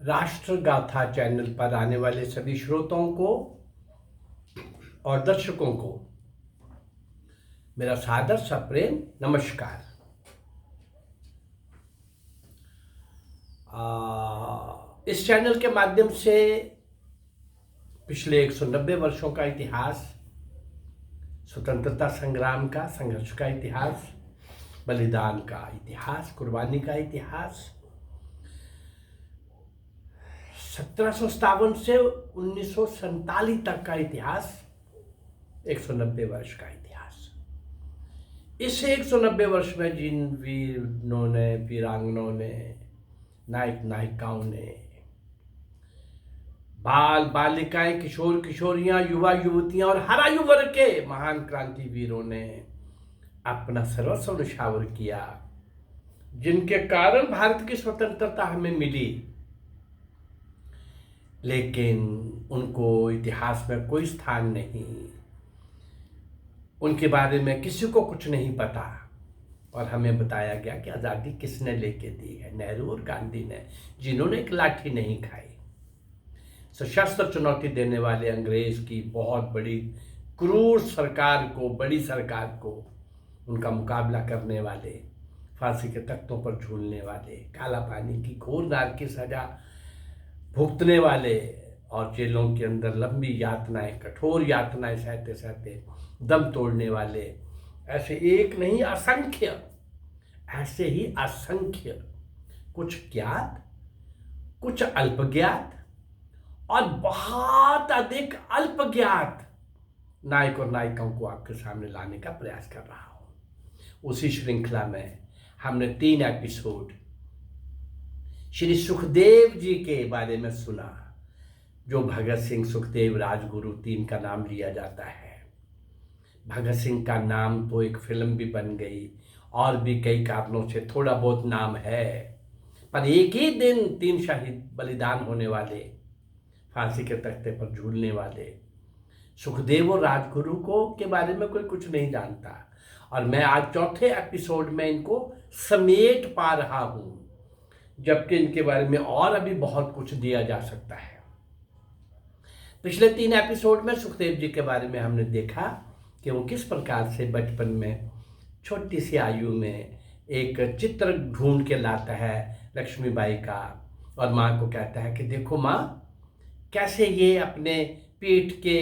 राष्ट्रगाथा channel पर आने वाले सभी श्रोताओं को और दर्शकों को मेरा सादर सा प्रेम नमस्कार। इस चैनल के माध्यम से पिछले 190 वर्षों का इतिहास, स्वतंत्रता संग्राम का, संघर्ष का इतिहास, बलिदान का इतिहास, कुर्बानी का इतिहास, 1757 से 1947 तक का इतिहास, 190 वर्ष का इतिहास। इस 190 वर्ष में जिन वीरों ने, वीरांगनों ने, नायक नायिकाओं ने, बाल बालिकाएं, किशोर किशोरियां, युवा युवतियां और हर आयु वर्ग के महान क्रांतिवीरों ने अपना सर्वस्व न्यौछावर किया, जिनके कारण भारत की स्वतंत्रता हमें मिली। लेकिन उनको इतिहास में कोई स्थान नहीं, उनके बारे में किसी को कुछ नहीं पता। और हमें बताया गया कि आज़ादी किसने लेके दी है? नेहरू और गांधी ने, जिन्होंने एक लाठी नहीं खाई। सशस्त्र चुनौती देने वाले अंग्रेज की बहुत बड़ी क्रूर सरकार को, बड़ी सरकार को, उनका मुकाबला करने वाले, फांसी के तख्तों पर झूलने वाले, काला पानी की घोर नार की सजा भुगतने वाले और जेलों के अंदर लंबी यातनाएं, कठोर यातनाएं सहते सहते दम तोड़ने वाले, ऐसे एक नहीं असंख्य, ऐसे ही असंख्य, कुछ ज्ञात, कुछ अल्पज्ञात और बहुत अधिक अल्पज्ञात नायक और नायिकाओं को आपके सामने लाने का प्रयास कर रहा हूं। उसी श्रृंखला में हमने 3 एपिसोड श्री सुखदेव जी के बारे में सुना, जो भगत सिंह, सुखदेव, राजगुरु 3 का नाम लिया जाता है। भगत सिंह का नाम तो एक फिल्म भी बन गई, और भी कई कारणों से थोड़ा बहुत नाम है, पर एक ही दिन 3 शहीद बलिदान होने वाले, फांसी के तख्ते पर झूलने वाले सुखदेव और राजगुरु को के बारे में कोई कुछ नहीं जानता। और मैं आज चौथे एपिसोड में इनको समेट पा रहा हूं, जबकि इनके बारे में और अभी बहुत कुछ दिया जा सकता है। पिछले 3 एपिसोड में सुखदेव जी के बारे में हमने देखा कि वो किस प्रकार से बचपन में छोटी सी आयु में एक चित्र ढूंढ के लाता है लक्ष्मीबाई का, और माँ को कहता है कि देखो माँ, कैसे ये अपने पीठ के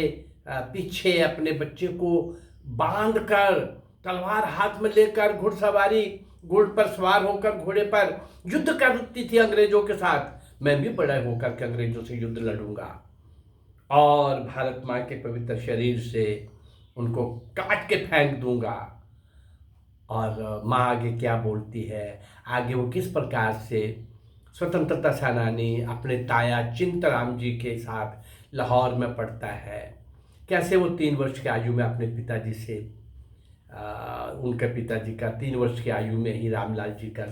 पीछे अपने बच्चे को बांध कर, तलवार हाथ में लेकर, घुड़सवारी, घोड़े पर सवार होकर घोड़े पर युद्ध करती थी अंग्रेजों के साथ। मैं भी बड़ा होकर के अंग्रेजों से युद्ध लड़ूंगा और भारत माँ के पवित्र शरीर से उनको काट के फेंक दूंगा। और माँ आगे क्या बोलती है, आगे वो किस प्रकार से स्वतंत्रता सेनानी अपने ताया चिंतराम जी के साथ लाहौर में पढ़ता है, कैसे वो 3 वर्ष की आयु में अपने पिताजी से, उनके पिताजी का 3 वर्ष की आयु में ही रामलाल जी का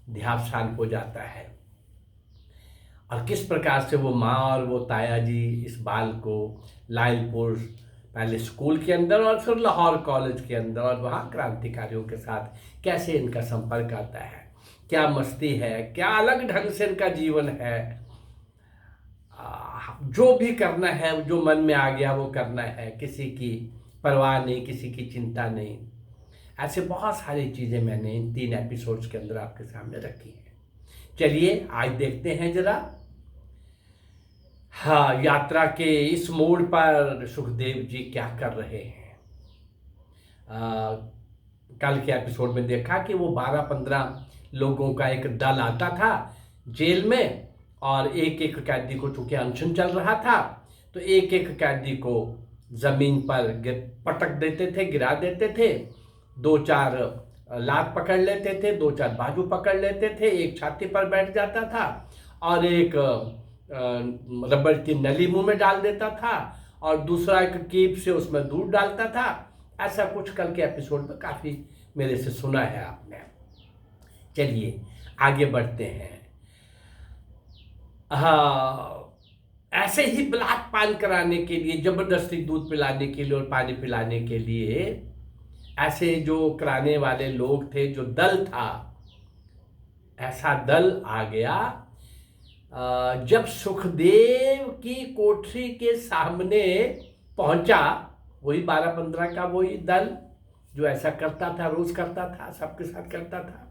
देहावसान हो जाता है, और किस प्रकार से वो माँ और वो ताया जी इस बाल को लायलपुर पहले स्कूल के अंदर और फिर लाहौर कॉलेज के अंदर और वहाँ क्रांतिकारियों के साथ कैसे इनका संपर्क आता है, क्या मस्ती है, क्या अलग ढंग से इनका जीवन है। जो भी करना है, जो मन में आ गया वो करना है, किसी की परवाह नहीं, किसी की चिंता नहीं। ऐसे बहुत सारी चीज़ें मैंने इन 3 एपिसोड्स के अंदर आपके सामने रखी हैं। चलिए आज देखते हैं जरा, हाँ, यात्रा के इस मोड़ पर सुखदेव जी क्या कर रहे हैं। कल के एपिसोड में देखा कि वो 12-15 लोगों का एक दल आता था जेल में, और एक एक कैदी को, चूंकि अनशन चल रहा था, तो एक एक कैदी को जमीन पर पटक देते थे, गिरा देते थे, 2-4 लात पकड़ लेते थे, 2-4 बाजू पकड़ लेते थे, एक छाती पर बैठ जाता था और एक रबड़ की नली मुंह में डाल देता था, और दूसरा एक कीप से उसमें दूध डालता था। ऐसा कुछ कल के एपिसोड में काफ़ी मेरे से सुना है आपने। चलिए आगे बढ़ते हैं। हाँ, ऐसे ही बलात् पान कराने के लिए, जबरदस्ती दूध पिलाने के लिए और पानी पिलाने के लिए ऐसे जो कराने वाले लोग थे, जो दल था, ऐसा दल आ गया जब सुखदेव की कोठरी के सामने पहुंचा, वही 12-15 का वही दल जो ऐसा करता था, रोज करता था, सबके साथ करता था,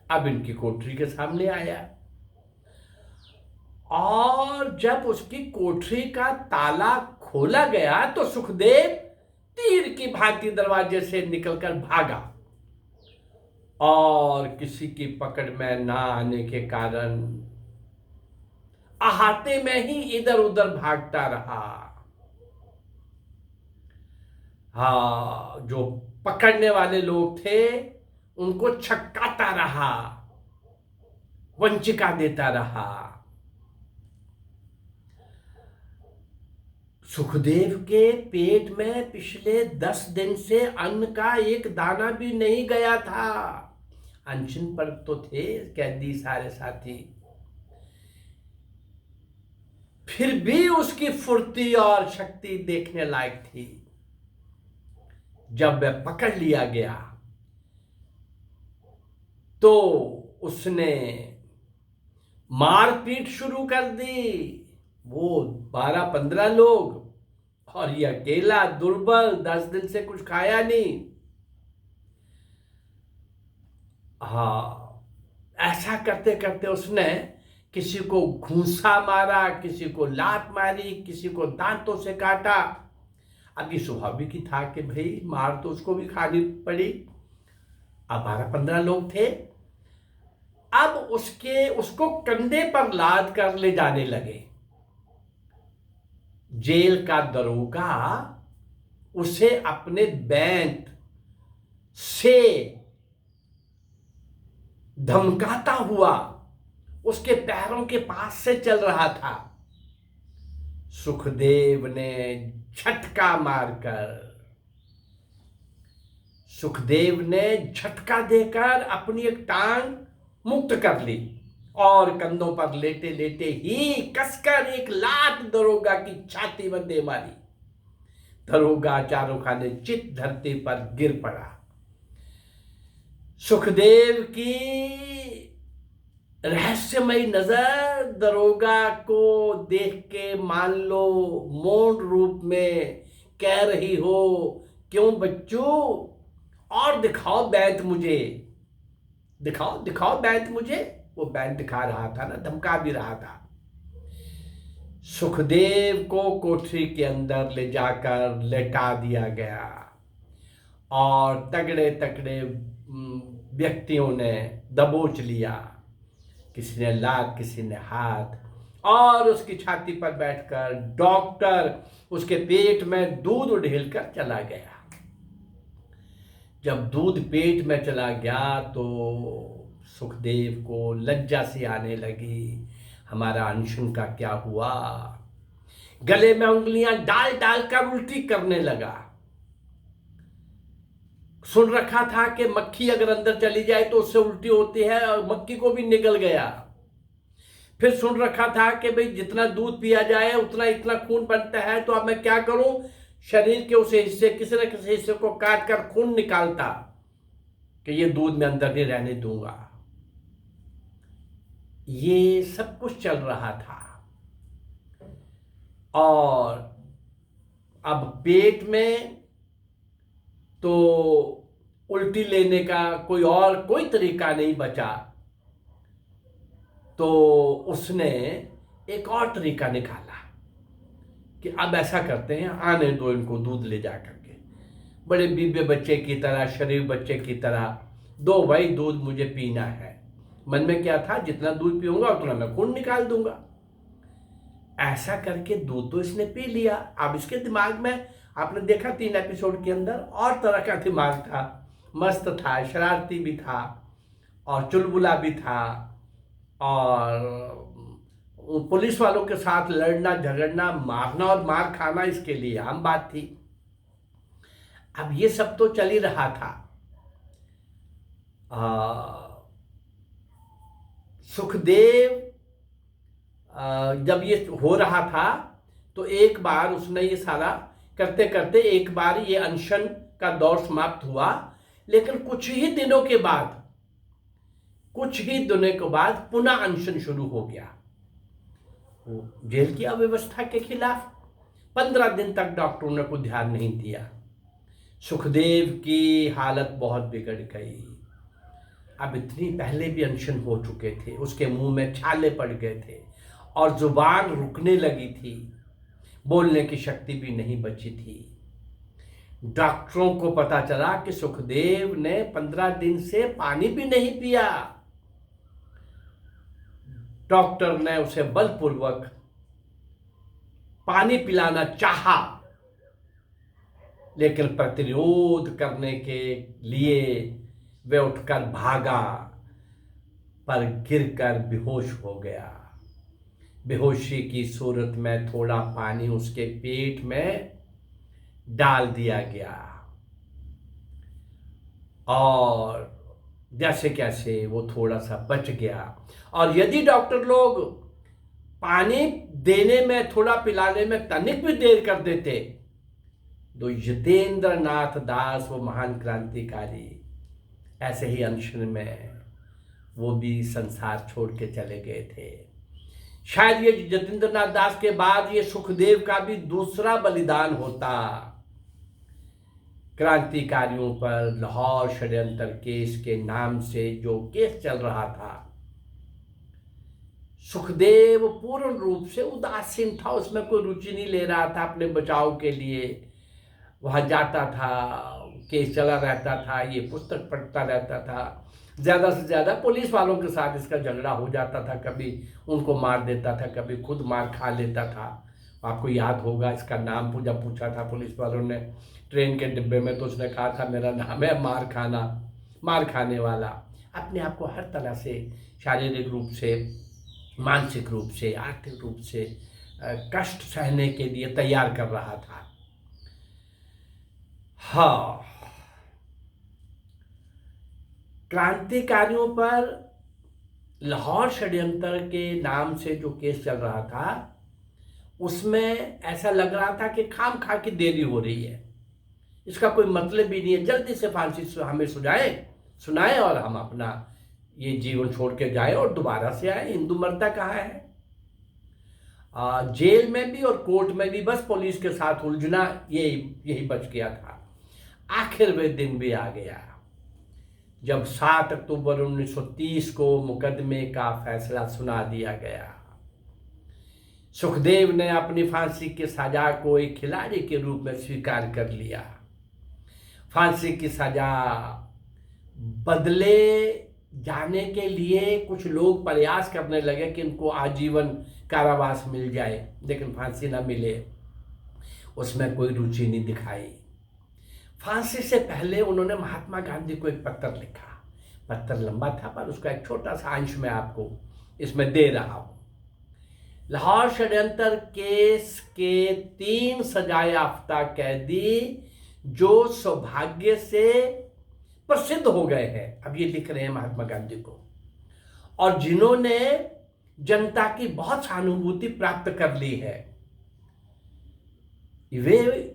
अब इनकी कोठरी के सामने आया। और जब उसकी कोठरी का ताला खोला गया तो सुखदेव तीर की भांति दरवाजे से निकलकर भागा, और किसी की पकड़ में ना आने के कारण अहाते में ही इधर उधर भागता रहा। हाँ, जो पकड़ने वाले लोग थे उनको छक्काता रहा, वंचिका देता रहा। सुखदेव के पेट में पिछले 10 दिन से अन्न का एक दाना भी नहीं गया था। अनशन पर तो थे कैदी सारे साथी, फिर भी उसकी फुर्ती और शक्ति देखने लायक थी। जब वह पकड़ लिया गया तो उसने मारपीट शुरू कर दी। वो 12-15 लोग और ये अकेला दुर्बल, 10 दिन से कुछ खाया नहीं। हाँ, ऐसा करते करते उसने किसी को घूंसा मारा, किसी को लात मारी, किसी को दांतों से काटा। अब ये स्वाभाविक ही था कि भाई मार तो उसको भी खानी पड़ी। अब 12-15 लोग थे। अब उसको कंधे पर लाद कर ले जाने लगे। जेल का दरोगा उसे अपने बैंत से धमकाता हुआ उसके पैरों के पास से चल रहा था। सुखदेव ने झटका देकर अपनी एक टांग मुक्त कर ली और कंधों पर लेटे लेटे ही कसकर एक लात दरोगा की छाती में दे मारी। दरोगा चारों खाने चित धरती पर गिर पड़ा। सुखदेव की रहस्यमयी नजर दरोगा को देख के मान लो मौन रूप में कह रही हो, क्यों बच्चों, और दिखाओ बैंत मुझे, दिखाओ बैंत मुझे। वो बैंत दिखा रहा था ना, धमका भी रहा था। सुखदेव को कोठरी के अंदर ले जाकर लेटा दिया गया और तगड़े तगड़े व्यक्तियों ने दबोच लिया। किसी ने लात, किसी ने हाथ, और उसकी छाती पर बैठकर डॉक्टर उसके पेट में दूध उड़ेल कर चला गया। जब दूध पेट में चला गया तो सुखदेव को लज्जा सी आने लगी। हमारा अनशन का क्या हुआ? गले में उंगलियां डाल डाल कर उल्टी करने लगा। सुन रखा था कि मक्खी अगर अंदर चली जाए तो उससे उल्टी होती है, और मक्खी को भी निगल गया। फिर सुन रखा था कि भाई जितना दूध पिया जाए उतना इतना खून बनता है, तो अब मैं क्या करूं, शरीर के उस हिस्से, किसी न किसी हिस्से को काट कर खून निकालता कि ये दूध में अंदर नहीं रहने दूंगा। ये सब कुछ चल रहा था। और अब पेट में तो उल्टी लेने का कोई तरीका नहीं बचा, तो उसने एक और तरीका निकाला कि अब ऐसा करते हैं, आने दो इनको दूध ले जा करके, बड़े बीबे बच्चे की तरह, शरीफ बच्चे की तरह दो भाई, दूध मुझे पीना है। मन में क्या था, जितना दूध पीऊंगा उतना मैं खून निकाल दूंगा। ऐसा करके दूध तो इसने पी लिया। अब इसके दिमाग में, आपने देखा 3 एपिसोड के अंदर, और तरह का दिमाग था, मस्त था, शरारती भी था और चुलबुला भी था, और पुलिस वालों के साथ लड़ना झगड़ना, मारना और मार खाना इसके लिए आम बात थी। अब ये सब तो चल ही रहा था। सुखदेव जब ये हो रहा था तो एक बार उसने ये सारा करते करते, एक बार ये अनशन का दौर समाप्त हुआ। लेकिन कुछ ही दिनों के बाद पुनः अनशन शुरू हो गया। वो जेल की अव्यवस्था के खिलाफ 15 दिन तक डॉक्टरों ने कोई ध्यान नहीं दिया। सुखदेव की हालत बहुत बिगड़ गई। अब इतनी पहले भी अनशन हो चुके थे, उसके मुंह में छाले पड़ गए थे और जुबान रुकने लगी थी, बोलने की शक्ति भी नहीं बची थी। डॉक्टरों को पता चला कि सुखदेव ने 15 दिन से पानी भी नहीं पिया। डॉक्टर ने उसे बलपूर्वक पानी पिलाना चाहा, लेकिन प्रतिरोध करने के लिए वे उठकर भागा, पर गिरकर बेहोश हो गया। बेहोशी की सूरत में थोड़ा पानी उसके पेट में डाल दिया गया और जैसे कैसे वो थोड़ा सा बच गया। और यदि डॉक्टर लोग पानी देने में, थोड़ा पिलाने में तनिक भी देर कर देते तो यतेंद्र नाथ दास, वो महान क्रांतिकारी, ऐसे ही अनशन में वो भी संसार छोड़ के चले गए थे। शायद ये यतेंद्र नाथ दास के बाद ये सुखदेव का भी दूसरा बलिदान होता। क्रांतिकारियों पर लाहौर षड्यंत्र केस के नाम से जो केस चल रहा था, सुखदेव पूर्ण रूप से उदासीन था, उसमें कोई रुचि नहीं ले रहा था। अपने बचाव के लिए वहां जाता था, केस चला रहता था, ये पुस्तक पढ़ता रहता था। ज़्यादा से ज़्यादा पुलिस वालों के साथ इसका झगड़ा हो जाता था, कभी उनको मार देता था, कभी खुद मार खा लेता था। आपको याद होगा, इसका नाम जब पूछा था पुलिस वालों ने ट्रेन के डिब्बे में, तो उसने कहा था मेरा नाम है मार खाना, मार खाने वाला। अपने आप को हर तरह से शारीरिक रूप से, मानसिक रूप से, आर्थिक रूप से कष्ट सहने के लिए तैयार कर रहा था। हाँ, क्रांतिकारियों पर लाहौर षड्यंत्र के नाम से जो केस चल रहा था, उसमें ऐसा लग रहा था कि खाम खा की देरी हो रही है, इसका कोई मतलब भी नहीं है, जल्दी से फांसी हमें सुनाए और हम अपना ये जीवन छोड़ के जाए और दोबारा से आए। हिंदू मरता कहाँ है। जेल में भी और कोर्ट में भी बस पुलिस के साथ उलझना यही बच गया था। आखिर वे दिन भी आ गया जब 7 अक्टूबर 1930 को मुकदमे का फैसला सुना दिया गया। सुखदेव ने अपनी फांसी की सजा को एक खिलाड़ी के रूप में स्वीकार कर लिया। फांसी की सजा बदले जाने के लिए कुछ लोग प्रयास करने लगे कि इनको आजीवन कारावास मिल जाए, लेकिन फांसी न मिले, उसमें कोई रुचि नहीं दिखाई। फांसी से पहले उन्होंने महात्मा गांधी को एक पत्र लिखा। पत्र लंबा था, पर उसका एक छोटा सा अंश मैं आपको इसमें दे रहा हूं। लाहौर षड्यंत्र केस के 3 सजायाफ्ता कैदी जो सौभाग्य से प्रसिद्ध हो गए हैं, अब ये लिख रहे हैं महात्मा गांधी को, और जिन्होंने जनता की बहुत सहानुभूति प्राप्त कर ली है, वे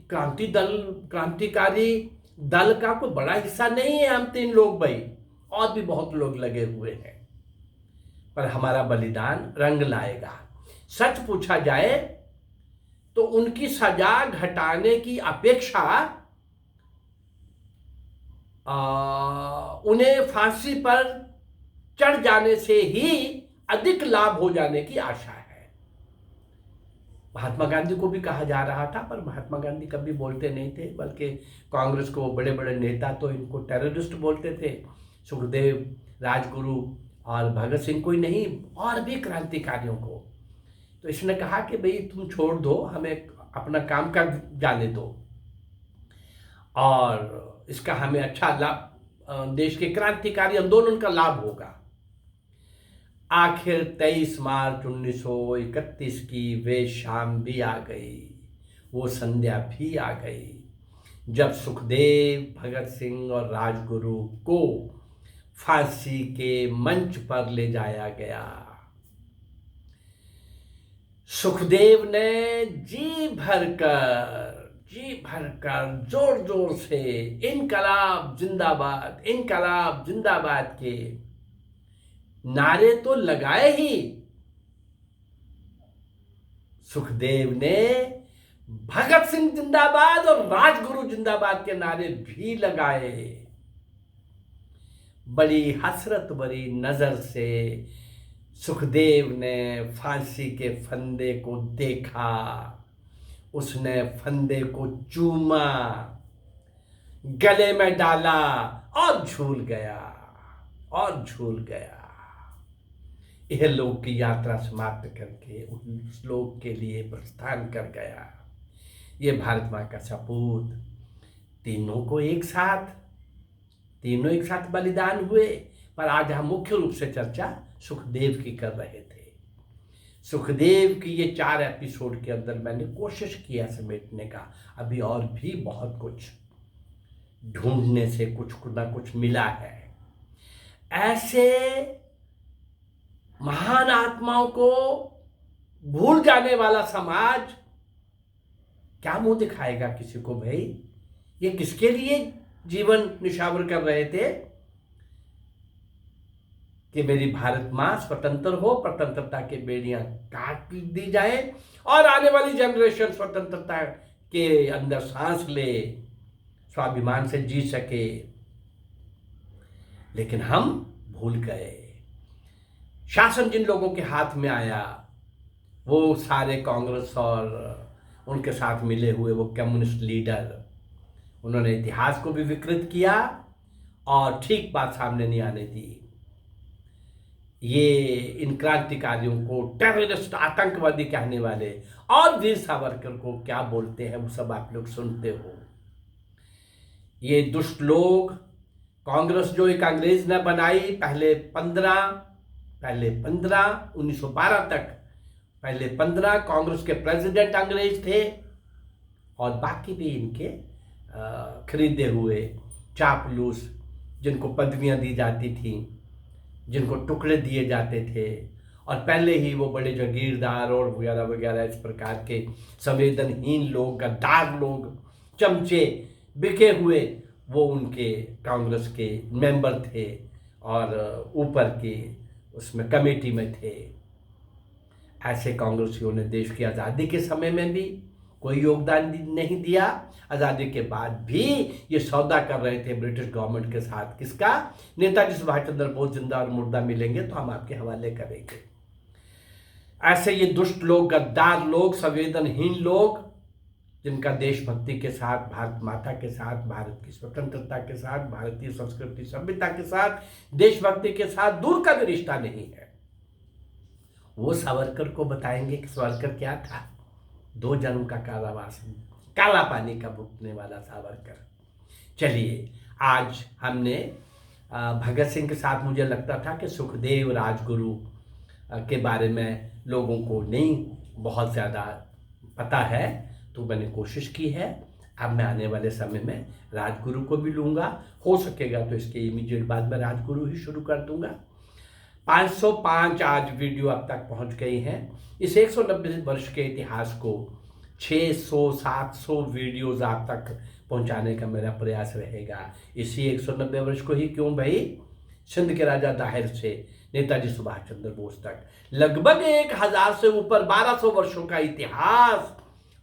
क्रांतिकारी दल का कोई बड़ा हिस्सा नहीं है। हम 3 लोग भाई, और भी बहुत लोग लगे हुए हैं, पर हमारा बलिदान रंग लाएगा। सच पूछा जाए तो उनकी सजा घटाने की अपेक्षा उन्हें फांसी पर चढ़ जाने से ही अधिक लाभ हो जाने की आशा है। महात्मा गांधी को भी कहा जा रहा था, पर महात्मा गांधी कभी बोलते नहीं थे, बल्कि कांग्रेस को बड़े बड़े नेता तो इनको टेररिस्ट बोलते थे। सुखदेव, राजगुरु और भगत सिंह को ही नहीं, और भी क्रांतिकारियों को। तो इसने कहा कि भाई तुम छोड़ दो, हमें अपना काम कर जाने दो, और इसका हमें अच्छा लाभ, देश के क्रांतिकारी आंदोलन का लाभ होगा। आखिर 23 मार्च 1931 की वे शाम भी आ गई, वो संध्या भी आ गई, जब सुखदेव, भगत सिंह और राजगुरु को फांसी के मंच पर ले जाया गया। सुखदेव ने जी भरकर जोर जोर से इनकलाब जिंदाबाद, इनकलाब जिंदाबाद के नारे तो लगाए ही, सुखदेव ने भगत सिंह जिंदाबाद और राजगुरु जिंदाबाद के नारे भी लगाए। बड़ी हसरत भरी नजर से सुखदेव ने फांसी के फंदे को देखा, उसने फंदे को चूमा, गले में डाला और झूल गया और झूल गया। यह लोक की यात्रा समाप्त करके उस लोक के लिए प्रस्थान कर गया। ये भारत माँ का सपूत। तीनों एक साथ बलिदान हुए, पर आज हम मुख्य रूप से चर्चा सुखदेव की कर रहे थे। सुखदेव की ये 4 एपिसोड के अंदर मैंने कोशिश किया समेटने का। अभी और भी बहुत कुछ ढूंढने से कुछ ना कुछ मिला है। ऐसे महान आत्माओं को भूल जाने वाला समाज क्या मुंह दिखाएगा किसी को? भाई, ये किसके लिए जीवन निछावर कर रहे थे कि मेरी भारत मां स्वतंत्र हो, स्वतंत्रता के बेड़ियां काट दी जाए और आने वाली जनरेशन स्वतंत्रता के अंदर सांस ले, स्वाभिमान से जी सके। लेकिन हम भूल गए। शासन जिन लोगों के हाथ में आया वो सारे कांग्रेस और उनके साथ मिले हुए वो कम्युनिस्ट लीडर, उन्होंने इतिहास को भी विकृत किया और ठीक बात सामने नहीं आने दी। ये इन क्रांतिकारियों को टेररिस्ट, आतंकवादी कहने वाले और वीर सावरकर को क्या बोलते हैं वो सब आप लोग सुनते हो। ये दुष्ट लोग, कांग्रेस जो एक अंग्रेज ने बनाई, पहले 1912 तक पहले 15 कांग्रेस के प्रेसिडेंट अंग्रेज थे और बाकी भी इनके खरीदे हुए चापलूस, जिनको पदवियां दी जाती थी, जिनको टुकड़े दिए जाते थे और पहले ही वो बड़े जागीरदार और वगैरह वगैरह इस प्रकार के संवेदनहीन लोग, गद्दार लोग, चमचे बिके हुए, वो उनके कांग्रेस के मेंबर थे और ऊपर के उसमें कमेटी में थे। ऐसे कांग्रेसियों ने देश की आज़ादी के समय में भी कोई योगदान नहीं दिया। आज़ादी के बाद भी ये सौदा कर रहे थे ब्रिटिश गवर्नमेंट के साथ। किसका? नेताजी सुभाष चंद्र बोस जिंदा और मुर्दा मिलेंगे तो हम आपके हवाले करेंगे। ऐसे ये दुष्ट लोग, गद्दार लोग, संवेदनहीन लोग, जिनका देशभक्ति के साथ, भारत माता के साथ, भारत की स्वतंत्रता के साथ, भारतीय संस्कृति सभ्यता के साथ, देशभक्ति के साथ दूर का भी रिश्ता नहीं है, वो सावरकर को बताएंगे कि सावरकर क्या था। 2 जन्म का कारावास, काला पानी का भुगतने वाला सावरकर। चलिए, आज हमने भगत सिंह के साथ मुझे लगता था कि सुखदेव राजगुरु के बारे में लोगों को नहीं बहुत ज़्यादा पता है, तो मैंने कोशिश की है। अब मैं आने वाले समय में राजगुरु को भी लूँगा, हो सकेगा तो इसके इमीडिएट बाद में राजगुरु ही शुरू कर दूँगा। 505 आज वीडियो अब तक पहुंच गई हैं। इस 190 वर्ष के इतिहास को 600-700 वीडियोस आप तक पहुंचाने का मेरा प्रयास रहेगा। इसी 190 वर्ष को ही क्यों भाई, सिंध के राजा दाहिर से नेताजी सुभाष चंद्र बोस तक लगभग 1000 से ऊपर 1200 वर्षों का इतिहास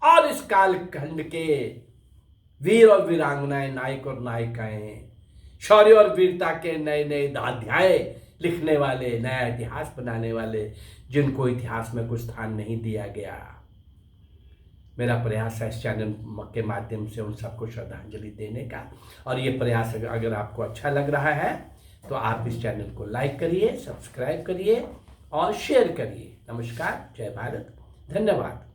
और इस कालखंड के वीर और वीरांगनाएं, नायक और नायिकाएं, शौर्य और वीरता के नए नए अध्याय लिखने वाले, नया इतिहास बनाने वाले, जिनको इतिहास में कुछ स्थान नहीं दिया गया। मेरा प्रयास है इस चैनल के माध्यम से उन सबको श्रद्धांजलि देने का। और ये प्रयास अगर आपको अच्छा लग रहा है तो आप इस चैनल को लाइक करिए, सब्सक्राइब करिए और शेयर करिए। नमस्कार, जय भारत, धन्यवाद।